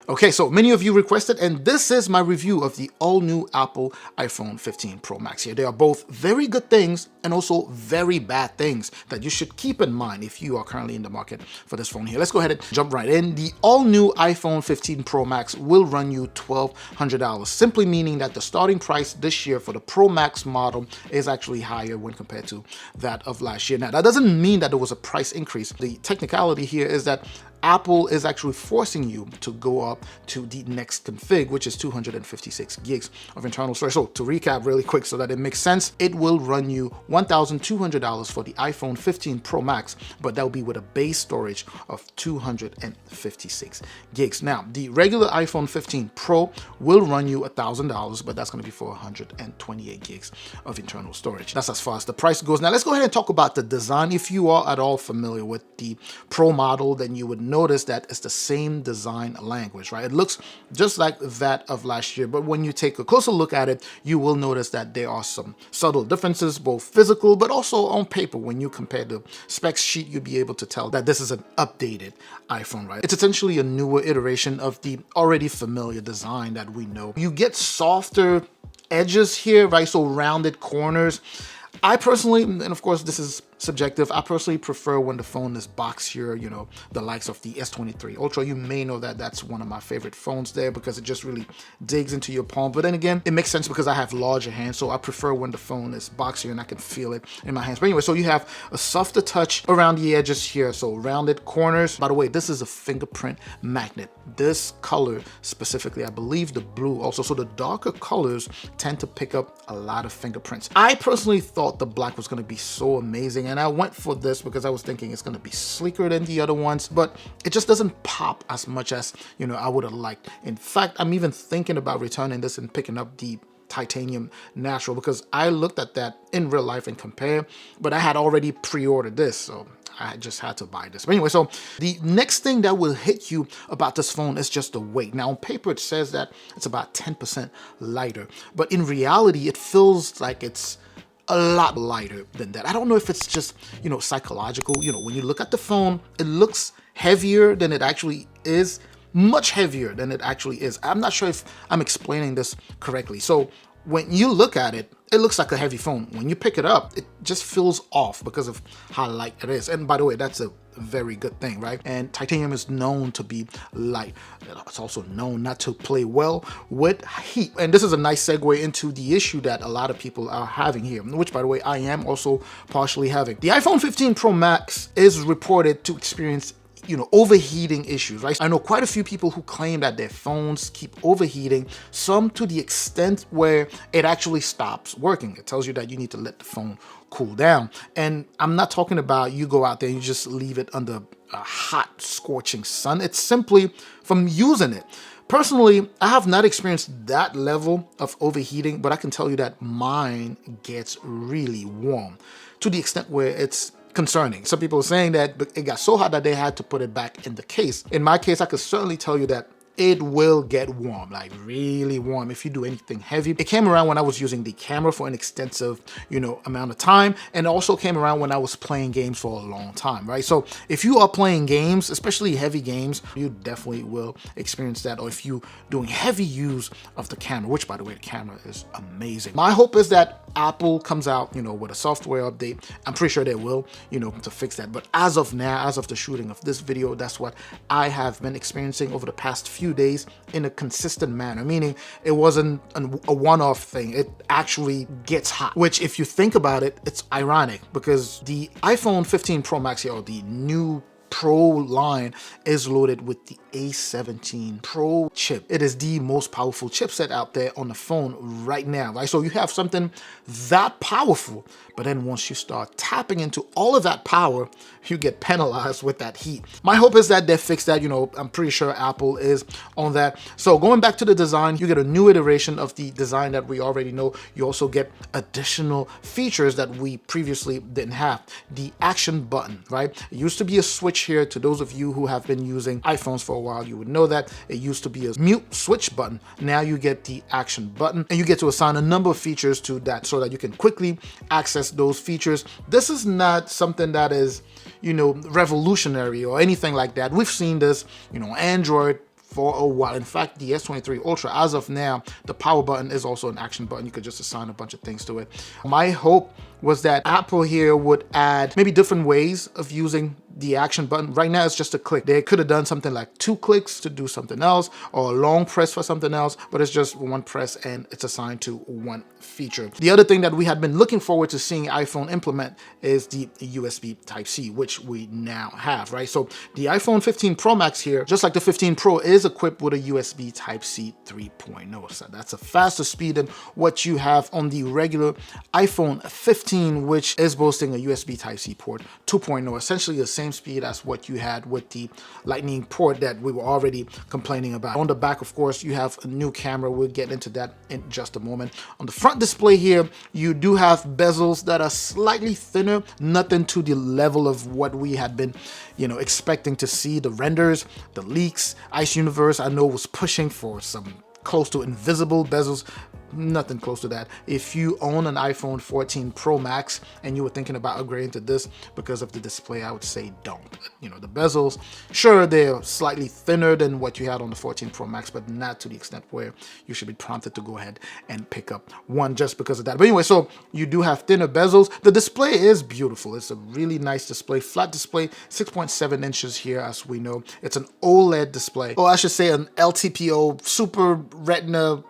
Okay, so many of you requested, and this is my review of the all-new Apple iPhone 15 Pro Max here. They are both very good things and also very bad things that you should keep in mind if you are currently in the market for this phone here. Let's go ahead and jump right in. The all-new iPhone 15 Pro Max will run you $1,200, simply meaning that the starting price this year for the Pro Max model is actually higher when compared to that of last year. Now, that doesn't mean that there was a price increase. The technicality here is that Apple is actually forcing you to go up to the next config, which is 256 gigs of internal storage. So to recap really quick so that it makes sense, it will run you $1,200 for the iPhone 15 Pro Max, but that will be with a base storage of 256 gigs. Now, the regular iPhone 15 Pro will run you $1,000, but that's going to be for 128 gigs of internal storage. That's as far as the price goes. Now, let's go ahead and talk about the design. If you are at all familiar with the Pro model, then you would notice that it's the same design language, right? It looks just like that of last year, but when you take a closer look at it, you will notice that there are some subtle differences, both physical but also on paper. When you compare the specs sheet, you'll be able to tell that this is an updated iPhone, right? It's essentially a newer iteration of the already familiar design that we know. You get softer edges here, right? So rounded corners. I personally, and of course this is subjective, I personally prefer when the phone is boxier, you know, the likes of the S23 Ultra. You may know that that's one of my favorite phones there because it just really digs into your palm. But then again, it makes sense because I have larger hands, so I prefer when the phone is boxier and I can feel it in my hands. But anyway, so you have a softer touch around the edges here, so rounded corners. By the way, this is a fingerprint magnet. This color specifically, I believe the blue also, so the darker colors tend to pick up a lot of fingerprints. I personally thought the black was going to be so amazing, and I went for this because I was thinking it's going to be sleeker than the other ones, but it just doesn't pop as much as, you know, I would have liked. In fact, I'm even thinking about returning this and picking up the titanium natural because I looked at that in real life and compare, but I had already pre-ordered this, so I just had to buy this. But anyway, so the next thing that will hit you about this phone is just the weight. Now on paper it says that it's about 10% lighter, but in reality it feels like it's a lot lighter than that. I don't know if it's just, you know, psychological. You know, when you look at the phone, it looks heavier than it actually is, much heavier than it actually is. I'm not sure if I'm explaining this correctly. So when you look at it, it looks like a heavy phone. When you pick it up, it just feels off because of how light it is. And by the way, that's a very good thing, right? And titanium is known to be light. It's also known not to play well with heat. And this is a nice segue into the issue that a lot of people are having here, which by the way, I am also partially having. The iPhone 15 Pro Max is reported to experience, you know, overheating issues, right? I know quite a few people who claim that their phones keep overheating, some to the extent where it actually stops working. It tells you that you need to let the phone cool down. And I'm not talking about you go out there and you just leave it under a hot, scorching sun. It's simply from using it. Personally, I have not experienced that level of overheating, but I can tell you that mine gets really warm to the extent where it's concerning. Some people are saying that it got so hot that they had to put it back in the case. In my case, I could certainly tell you that it will get warm, like really warm if you do anything heavy. It came around when I was using the camera for an extensive, you know, amount of time, and it also came around when I was playing games for a long time, right? So if you are playing games, especially heavy games, you definitely will experience that. Or if you doing heavy use of the camera, which by the way, the camera is amazing. My hope is that Apple comes out, you know, with a software update. I'm pretty sure they will, you know, to fix that. But as of now, as of the shooting of this video, that's what I have been experiencing over the past few days in a consistent manner, meaning it wasn't a one-off thing. It actually gets hot, which if you think about it, it's ironic because the iPhone 15 Pro Max here, or the new Pro line, is loaded with the A17 Pro chip. It is the most powerful chipset out there on the phone right now, right? So you have something that powerful, but then once you start tapping into all of that power, you get penalized with that heat. My hope is that they fix that. You know, I'm pretty sure Apple is on that. So going back to the design, you get a new iteration of the design that we already know. You also get additional features that we previously didn't have. The action button, right? It used to be a switch here. To those of you who have been using iPhones for a while, you would know that it used to be a mute switch button. Now you get the action button, and you get to assign a number of features to that so that you can quickly access those features. This is not something that is, you know, revolutionary or anything like that. We've seen this, you know, Android for a while. In fact, the S23 Ultra, as of now, the power button is also an action button. You could just assign a bunch of things to it. My hope was that Apple here would add maybe different ways of using the action button. Right now it's just a click. They could have done something like 2 clicks to do something else, or a long press for something else, but it's just 1 press and it's assigned to 1 feature. The other thing that we had been looking forward to seeing iPhone implement is the USB Type-C, which we now have, right? So the iPhone 15 Pro Max here, just like the 15 Pro, is equipped with a USB Type-C 3.0. So that's a faster speed than what you have on the regular iPhone 15, which is boasting a USB Type-C port 2.0, essentially the same speed as what you had with the Lightning port that we were already complaining about. On the back, of course, you have a new camera. We'll get into that in just a moment. On the front display here, you do have bezels that are slightly thinner, nothing to the level of what we had been, expecting to see. The renders, the leaks, Ice Universe, I know was pushing for some close to invisible bezels. Nothing close to that. If you own an iPhone 14 Pro Max and you were thinking about upgrading to this because of the display, I would say don't. The bezels, sure, they're slightly thinner than what you had on the 14 Pro Max, but not to the extent where you should be prompted to go ahead and pick up one just because of that. But anyway, so you do have thinner bezels. The display is beautiful. It's a really nice display, flat display, 6.7 inches here, as we know. It's an OLED display, or I should say an LTPO, Super Retina,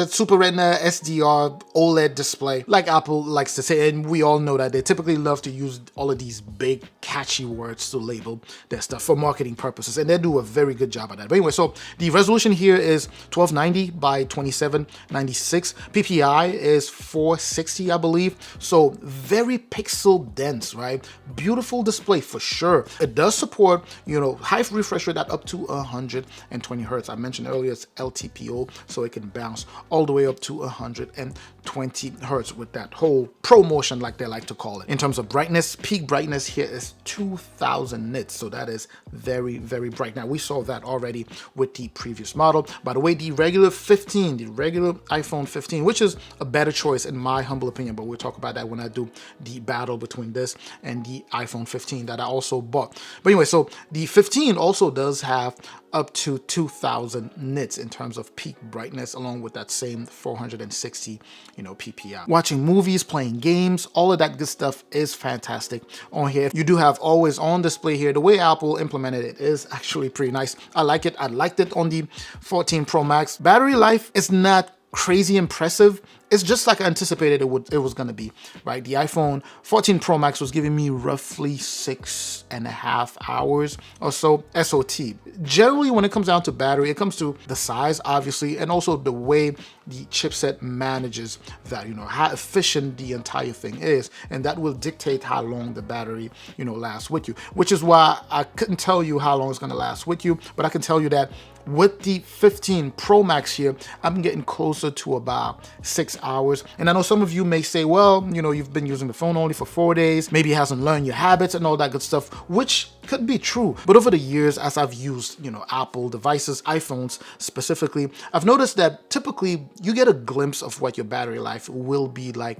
Super Retina SDR OLED display, like Apple likes to say, and we all know that they typically love to use all of these big, catchy words to label their stuff for marketing purposes, and they do a very good job at that. But anyway, so the resolution here is 1290 by 2796. PPI is 460, I believe. So very pixel dense, right? Beautiful display for sure. It does support, high refresh rate at up to 120 hertz. I mentioned earlier it's LTPO, so it can bounce all the way up to 120 hertz with that whole pro motion, like they like to call it. In terms of brightness, peak brightness here is 2000 nits, so that is very, very bright. Now, we saw that already with the previous model. By the way, the regular iPhone 15, which is a better choice in my humble opinion, but we'll talk about that when I do the battle between this and the iPhone 15 that I also bought. But anyway, so the 15 also does have up to 2000 nits in terms of peak brightness, along with that same 460 PPI. Watching movies, playing games, all of that good stuff is fantastic on here. You do have always on display here. The way Apple implemented it is actually pretty nice. I like it. I liked it on the 14 Pro Max. Battery life is not crazy impressive. It's just like I anticipated it was going to be, right? The iPhone 14 Pro Max was giving me roughly 6.5 hours or so SOT. Generally, when it comes down to battery, it comes to the size, obviously, and also the way the chipset manages that, how efficient the entire thing is. And that will dictate how long the battery, lasts with you, which is why I couldn't tell you how long it's going to last with you, but I can tell you that with the 15 Pro Max here, I'm getting closer to about 6 hours. And I know some of you may say, well, you've been using the phone only for 4 days. Maybe it hasn't learned your habits and all that good stuff, which could be true. But over the years, as I've used, Apple devices, iPhones specifically, I've noticed that typically you get a glimpse of what your battery life will be like,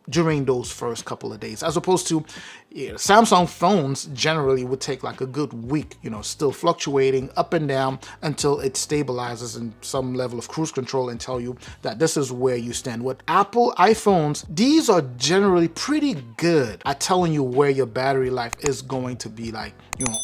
during those first couple of days, as opposed to Samsung phones generally would take like a good week, still fluctuating up and down until it stabilizes in some level of cruise control and tell you that this is where you stand. With Apple iPhones, these are generally pretty good at telling you where your battery life is going to be like,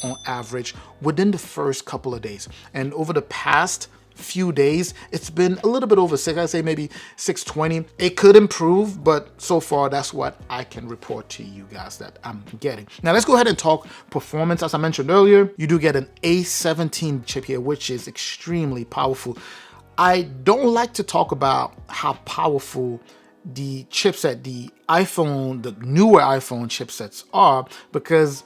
on average within the first couple of days. And over the past few days, it's been a little bit over 6, I'd say maybe 620. It could improve, but so far that's what I can report to you guys that I'm getting. Now let's go ahead and talk performance. As I mentioned earlier, you do get an A17 chip here, which is extremely powerful. I don't like to talk about how powerful the chipset, the newer iPhone chipsets are, because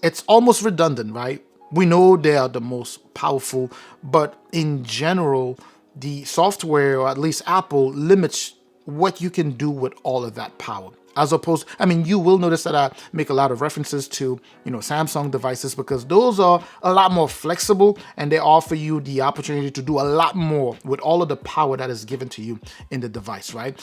it's almost redundant, right? We know they are the most powerful, but in general, the software, or at least Apple, limits what you can do with all of that power. As opposed, you will notice that I make a lot of references to, Samsung devices, because those are a lot more flexible and they offer you the opportunity to do a lot more with all of the power that is given to you in the device, right?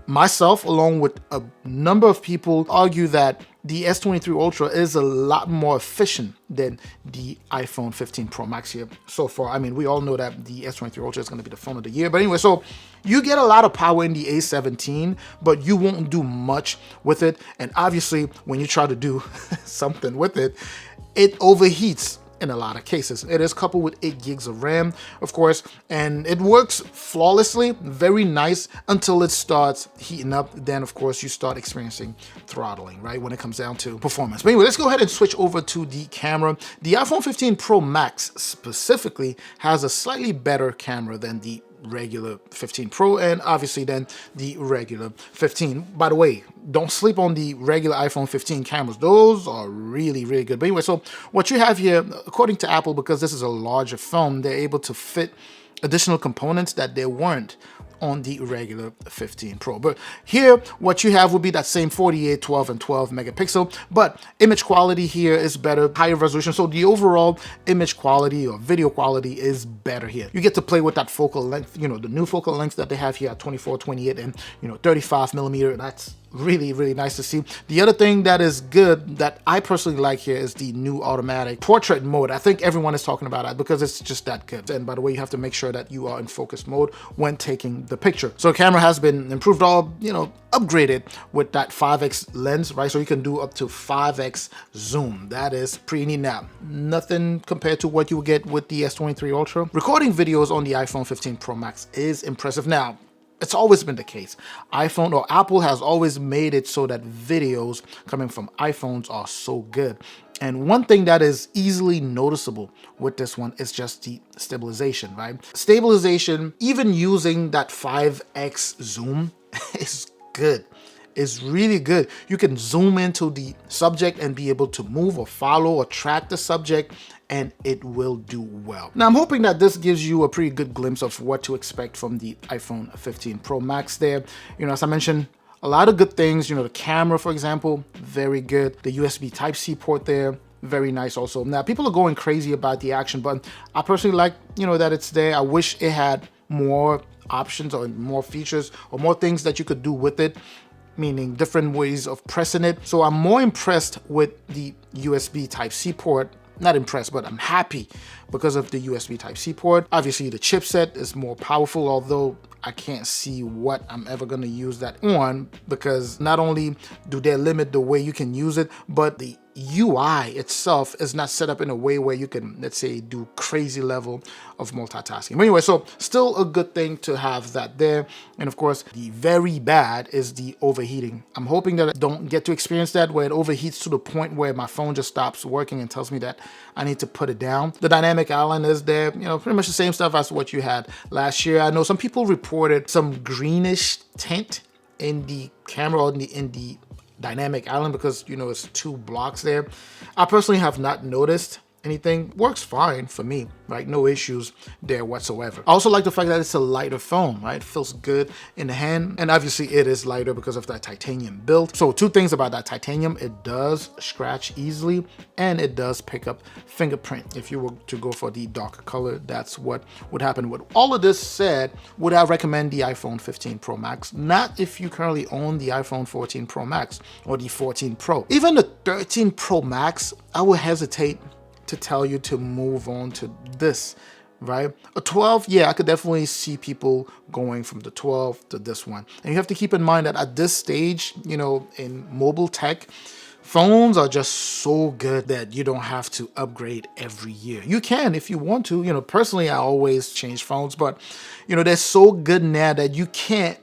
Myself, along with a number of people, argue that the S23 Ultra is a lot more efficient than the iPhone 15 Pro Max here so far. I mean, we all know that the S23 Ultra is going to be the phone of the year. But anyway, so you get a lot of power in the A17, but you won't do much with it. And obviously, when you try to do something with it, it overheats in a lot of cases. It is coupled with 8 gigs of RAM, of course, and it works flawlessly, very nice until it starts heating up. Then, of course, you start experiencing throttling, right, when it comes down to performance. But anyway, let's go ahead and switch over to the camera. The iPhone 15 Pro Max specifically has a slightly better camera than the regular 15 Pro and obviously then the regular 15. By the way, don't sleep on the regular iPhone 15 cameras. Those are really, really good. But anyway, so what you have here, according to Apple, because this is a larger phone, they're able to fit additional components that there weren't on the regular 15 Pro. But here, what you have would be that same 48, 12, and 12 megapixel, but image quality here is better, higher resolution. So the overall image quality or video quality is better here. You get to play with that focal length, you know, the new focal length that they have here at 24, 28, and, you know, 35 millimeter. That's really, really nice to see. The other thing that is good that I personally like here is the new automatic portrait mode. I think everyone is talking about that because it's just that good. And by the way, you have to make sure that you are in focus mode when taking the picture. So the camera has been improved, all, you know, upgraded with that 5x lens, right? So you can do up to 5x zoom. That is pretty neat. Now, nothing compared to what you will get with the S23 Ultra. Recording videos on the iPhone 15 Pro Max is impressive. Now, it's always been the case. iPhone or Apple has always made it so that videos coming from iPhones are so good. And one thing that is easily noticeable with this one is just the stabilization, right? Stabilization, even using that 5x zoom, is good. It's really good. You can zoom into the subject and be able to move or follow or track the subject, and it will do well. Now, I'm hoping that this gives you a pretty good glimpse of what to expect from the iPhone 15 Pro Max there. You know, as I mentioned, a lot of good things. You know, the camera, for example, very good. The USB Type-C port there, very nice also. Now, people are going crazy about the action button. I personally like, you know, that it's there. I wish it had more options or more features or more things that you could do with it, meaning different ways of pressing it. So I'm more impressed with the USB Type-C port. Not impressed, but I'm happy because of the USB Type-C port. Obviously, the chipset is more powerful, although I can't see what I'm ever going to use that on, because not only do they limit the way you can use it, but the UI itself is not set up in a way where you can, let's say, do crazy level of multitasking. But anyway, so still a good thing to have that there. And of course, the very bad is the overheating. I'm hoping that I don't get to experience that, where it overheats to the point where my phone just stops working and tells me that I need to put it down. The dynamic island is there, you know, pretty much the same stuff as what you had last year. I know some people reported some greenish tint in the camera or in the dynamic island because, you know, it's 2 blocks there. I personally have not noticed anything. Works fine for me, right? No issues there whatsoever. I also like the fact that it's a lighter phone, right? It feels good in the hand, and obviously it is lighter because of that titanium build. So 2 things about that titanium: it does scratch easily and it does pick up fingerprint. If you were to go for the darker color, that's what would happen. With all of this said, would I recommend the iPhone 15 Pro Max? Not if you currently own the iPhone 14 Pro Max or the 14 Pro. Even the 13 Pro Max, I would hesitate to tell you to move on to this, right? A 12, yeah, I could definitely see people going from the 12 to this one. And you have to keep in mind that at this stage, you know, in mobile tech, phones are just so good that you don't have to upgrade every year. You can if you want to. You know, personally, I always change phones, but, you know, they're so good now that you can't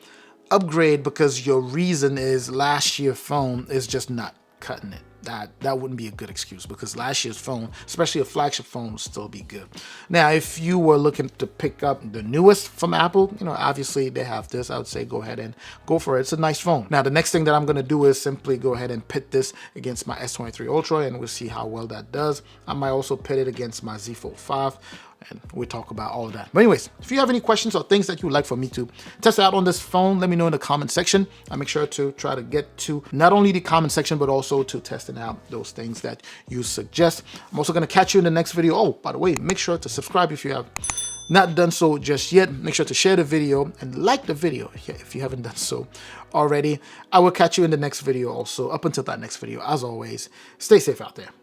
upgrade because your reason is last year's phone is just not cutting it. That wouldn't be a good excuse, because last year's phone, especially a flagship phone, will still be good. Now, if you were looking to pick up the newest from Apple, you know, obviously they have this. I would say go ahead and go for it. It's a nice phone. Now, the next thing that I'm going to do is simply go ahead and pit this against my S23 Ultra, and we'll see how well that does. I might also pit it against my Z Fold 5. And we'll talk about all of that. But anyways, if you have any questions or things that you would like for me to test out on this phone, let me know in the comment section. I'll make sure to try to get to not only the comment section, but also to testing out those things that you suggest. I'm also going to catch you in the next video. Oh, by the way, make sure to subscribe if you have not done so just yet, make sure to share the video and like the video if you haven't done so already. I will catch you in the next video also. Up until that next video, as always, stay safe out there.